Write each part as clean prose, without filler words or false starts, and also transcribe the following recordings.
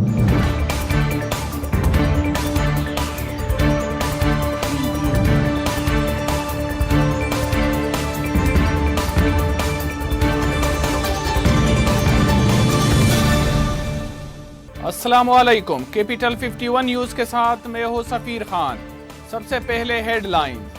अस्सलामुअलैकुम। Capital 51 news के साथ मैं हूं सफीर खान। सबसे पहले हेडलाइन।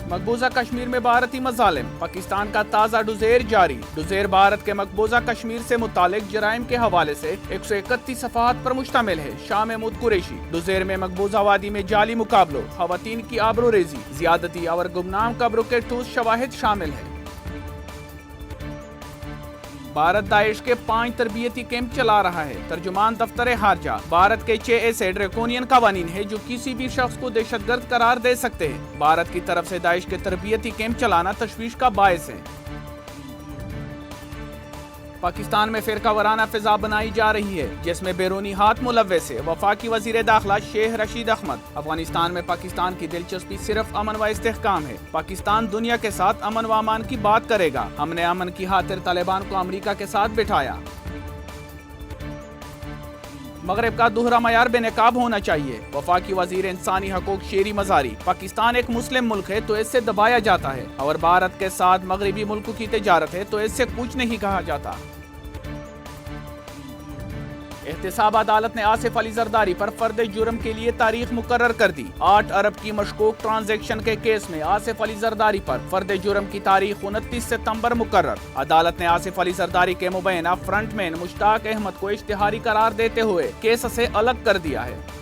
मकबूजा कश्मीर में भारतीय मजालिम, पाकिस्तान का ताज़ा डुज़ेर जारी। डुज़ेर भारत के मकबूजा कश्मीर से मुतालिक जराइम के हवाले से 131 सफ़हात पर मुश्तमिल है। शाह महमूद कुरैशी। डुज़ेर में मकबूजा वादी में जाली मुकाबलों, ख़वातीन की आबरू रेजी, ज़ियादती और गुमनाम कब्रों के ठोस शवाहिद शामिल है। भारत दाइश के 5 तरबियती कैंप चला रहा है। तर्जुमान दफ्तर हारजा। भारत के 6 ऐसे ड्रैकोनियन कवानीन है जो किसी भी शख्स को दहशतगर्द करार दे सकते हैं। भारत की तरफ से दाइश के तरबियती कैंप चलाना तशवीश का बायस है। पाकिस्तान में फिरका वराना फिजा बनाई जा रही है जिसमें बैरूनी हाथ मुलव्वस है। वफाकी वजीर दाखिला शेख रशीद अहमद। अफगानिस्तान में पाकिस्तान की दिलचस्पी सिर्फ अमन व इस्तेहकाम है। पाकिस्तान दुनिया के साथ अमन व अमान की बात करेगा। हमने अमन की खातिर तालिबान को अमरीका के साथ बिठाया। मगरब का दोहरा मयार बेनकाब होना चाहिए। वफाकी वजीर इंसानी हकूक शेरी मजारी। पाकिस्तान एक मुस्लिम मुल्क है तो इससे दबाया जाता है और भारत के साथ मगरबी मुल्कों की तिजारत है तो इससे कुछ नहीं कहा जाता। एहतसाब अदालत ने आसिफ अली जरदारी पर फर्द जुर्म के लिए तारीख मुकर्रर कर दी। 8 अरब की मशकूक ट्रांजैक्शन के केस में आसिफ अली जरदारी पर फर्द जुर्म की तारीख 29 सितंबर मुकर्रर। अदालत ने आसिफ अली जरदारी के मुबैना फ्रंटमैन मुश्ताक अहमद को इश्तिहारी करार देते हुए केस से अलग कर दिया है।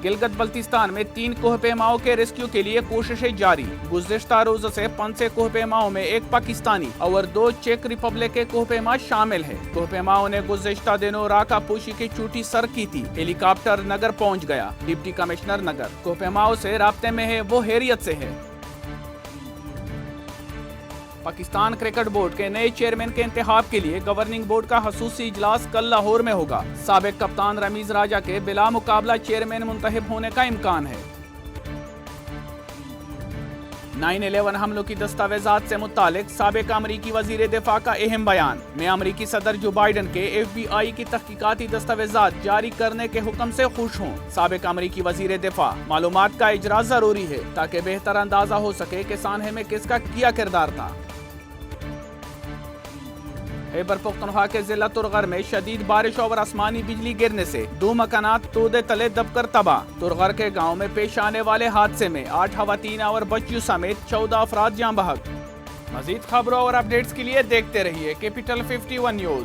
गिलगित बल्तिस्तान में 3 कोहपेमाओं के रेस्क्यू के लिए कोशिशें जारी। गुज़िश्ता रोज से 5 कोहपेमाओं में 1 पाकिस्तानी और 2 चेक रिपब्लिक के कोहपेमा शामिल हैं। कोहपेमाओं ने गुज़िश्ता दिनों राका पोशी की चोटी सर की थी। हेलीकॉप्टर नगर पहुंच गया। डिप्टी कमिश्नर नगर कोहपेमाओं से राब्ते में है, वो हैरियत से है। पाकिस्तान क्रिकेट बोर्ड के नए चेयरमैन के इंतखाब के लिए गवर्निंग बोर्ड का खसूसी इजलास कल लाहौर में होगा। साबिक कप्तान रमीज राजा के बिला मुकाबला चेयरमैन मुंतखब होने का इम्कान है। 9/11 हमलों की दस्तावेजात से मुतालिक साबिक अमरीकी वजीर दिफा का अहम बयान। मैं अमरीकी सदर जो बाइडन के FBI की तहकीकाती दस्तावेजात जारी करने के हुक्म से खुश हूँ। साबिक अमरीकी वजीर दिफा। मालूमात का इजरा जरूरी है ताकि बेहतर अंदाजा हो सके कि सानहे में किसका क्या किरदार था। खैबर पख्तूनख्वा के जिला तुरगर में शदीद बारिश और आसमानी बिजली गिरने से 2 मकानात तोदे तले दबकर तबाह। तुरगर के गांव में पेश आने वाले हादसे में 8 खवातीन और बच्चियों समेत 14 अफराद जाँ बहक। मजीद खबरों और अपडेट्स के लिए देखते रहिए कैपिटल 51 न्यूज।